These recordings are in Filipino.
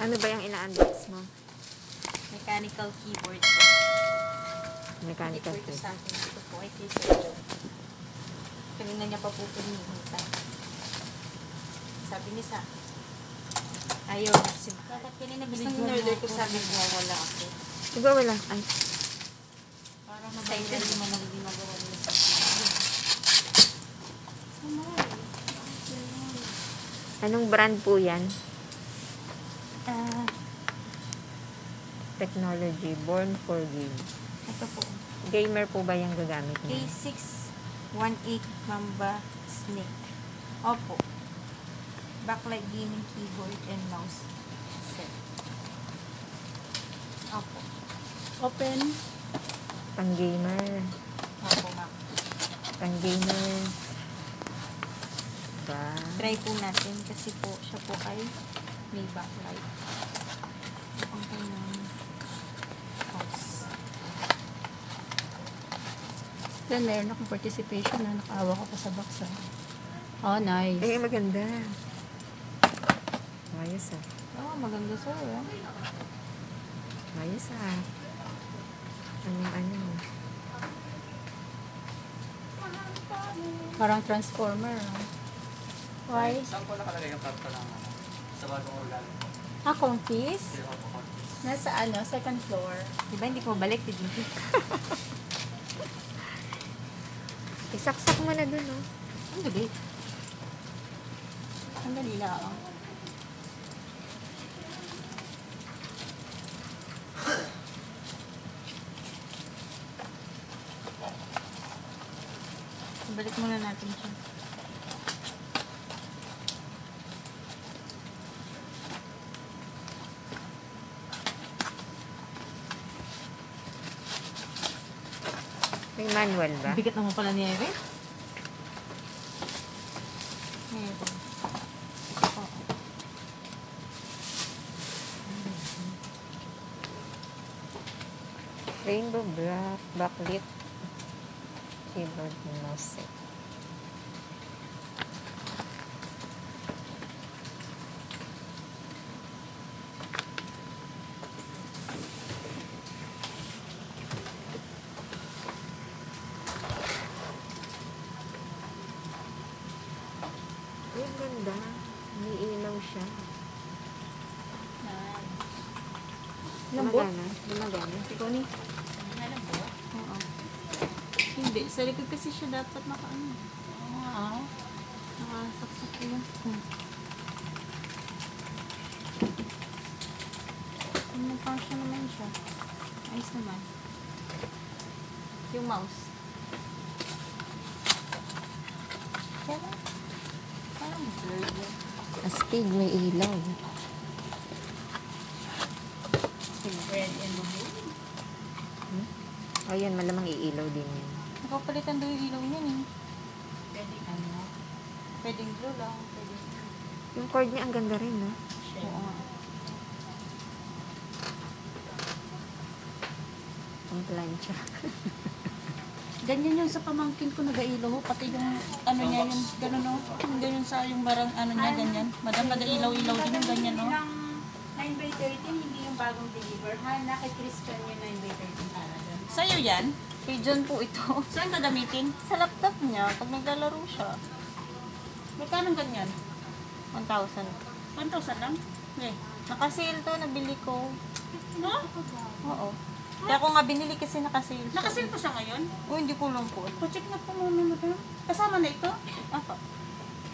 Ano ba yung ina-unbox mo? Mechanical keyboard po. Mechanical Ito keyboard. sa akin. Ito po ay kay Sergio. Kanina niya pa po pinihintay. Sabi niya sa ayaw na sim card. Kanina gusto nang in-order ko, sabi ko wala ako. Diba wala? Ay, Para mabayaran yung mga ginagawa nila sa anong brand po yan? Technology, born for game. Ito po. Gamer po ba yung gagamit niya? K618 Mamba Snake. Opo. Backlight gaming keyboard and mouse set. Opo. Open. Pang-gamer. Opo, ma'am. Pang-gamer. Ba? Try po natin kasi po siya po ay may backlight. Ang kanyang mouse. Then, meron akong participation na nakaawa ko pa sa box. Oh, nice. Eh, maganda. Ayos ah. Oh, maganda sir. Ayos ah. Ano? Parang transformer. Why? Saan po nakalagay yung karto ng sa bagong organ? Confis? Hindi ako po. Nasa second floor. Diba hindi ko balik? Isaksak mo na dun oh. Ang dali. Ang dali lang. Balik muna natin siya. May manual ba? Bigat naman pala ni Eric. Meron. Oo. Rainbow black, backlit, keyboard and mouse set. Ay, ganda. May ilaw siya. Lambot? Gumagana. Ikaw ni? Oo. Hindi. Sa likod kasi siya dapat nakaano. Oo. Nakasaksak ko yan. Function naman siya. Ayos naman. Yung mouse. Parang blurred yan. Astig, may ilaw. Red and blue. O yan, malamang iilaw din yan. Nakapalitan daw yung ilaw niyan eh. Pwedeng ano? Pwedeng blue lang. Pwedeng Yung cord niya, ang ganda rin, no? oo nga. Ang plancha. Ganyan yung sa pamangkin ko nag-ailaw. Pati yung ano niya yung gano'n no. Yung ganyan sa yung barang ano niya ganyan. Madam nag-ailaw-ilaw din yung ganyan no. 9x13, hindi yung bagong deliver. Ha, nakikristal yung 9x13 para doon. Sa'yo yan? Kay John po ito. Saan gagamitin? Sa laptop niya, pag naglalaro siya. Magkano ganyan? 1,000. 1,000 lang? Eh. Naka-sale to, nabili ko. No? Oo. Kaya ako nga binili kasi naka-sale siya. Nakasil po siya ngayon? Oh, hindi ko lang po. Pa-check na po muna madam. Kasama na ito? Apa?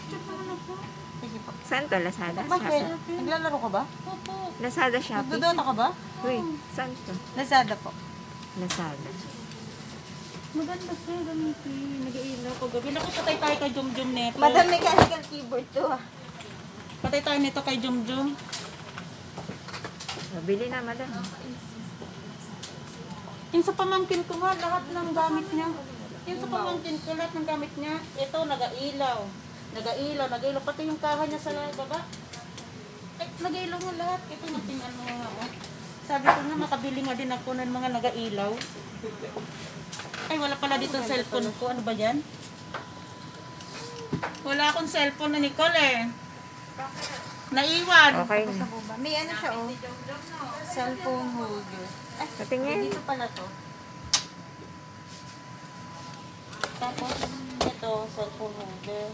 Check na muna po. Sige po. Saan to? Lazada? Bakit? Shopee? Naglalaro ka ba? Opo. Lazada, Shopee? Nagdodota ka ba? Uy, saan to? Lazada po. Lazada. Maganda siya gamitin. Nag-ailaw ko gabi. Naku, patay tayo kay Jum-Jum neto. Madam mechanical keyboard to ah. Patay tayo nito kay Jum-Jum. Mabili na, madam. Yung sa pamangkin ko nga, lahat ng gamit niya. Yung sa pamangkin ko, lahat ng gamit niya. Ito, nag-ailaw. Nag-ailaw. Pati yung kaha niya sa baba. Ay, nag-ailaw nga lahat. Ito, nating ano nga. Oh. Sabi ko nga, makabili nga din ako ng mga nag-ailaw. Ay, wala pala dito ang cellphone ko. Ano ba yan? Wala akong cellphone na Nicole eh. Naiwan. Okay Sa na. baba. May ano siya, oh. Cellphone holder. Ay, Patingin. dito pala to. Tapos, ito, cellphone holder.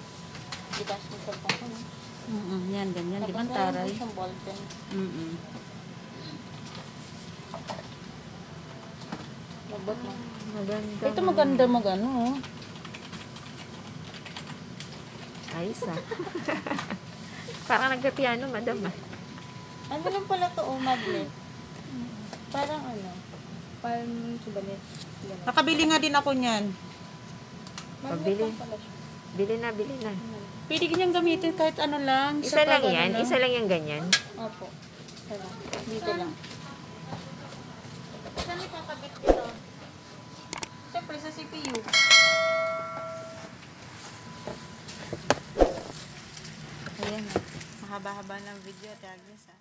Gitas mo cellphone ko. Yan, ganyan. Di ba Tapos, taray? isang ballpen. Labot mo. Maganda. Ito maganda magano. Oh. Ayos ah. Parang nagka-piano, madam ah. Ano lang pala to, oh, magnet. Parang ano. Parang subalit. Nakabili nga din ako niyan. Pabili. Bili na, bili na. Pwede kanyang gamitin kahit ano lang. Isa lang pag ano yan? lang. Isa lang yung ganyan? Opo. Isa lang. Dito lang. Saan ikakabit dito? Siyempre, sa CPU. Ayan na. Mahaba-haba ng video. Tag niya sa.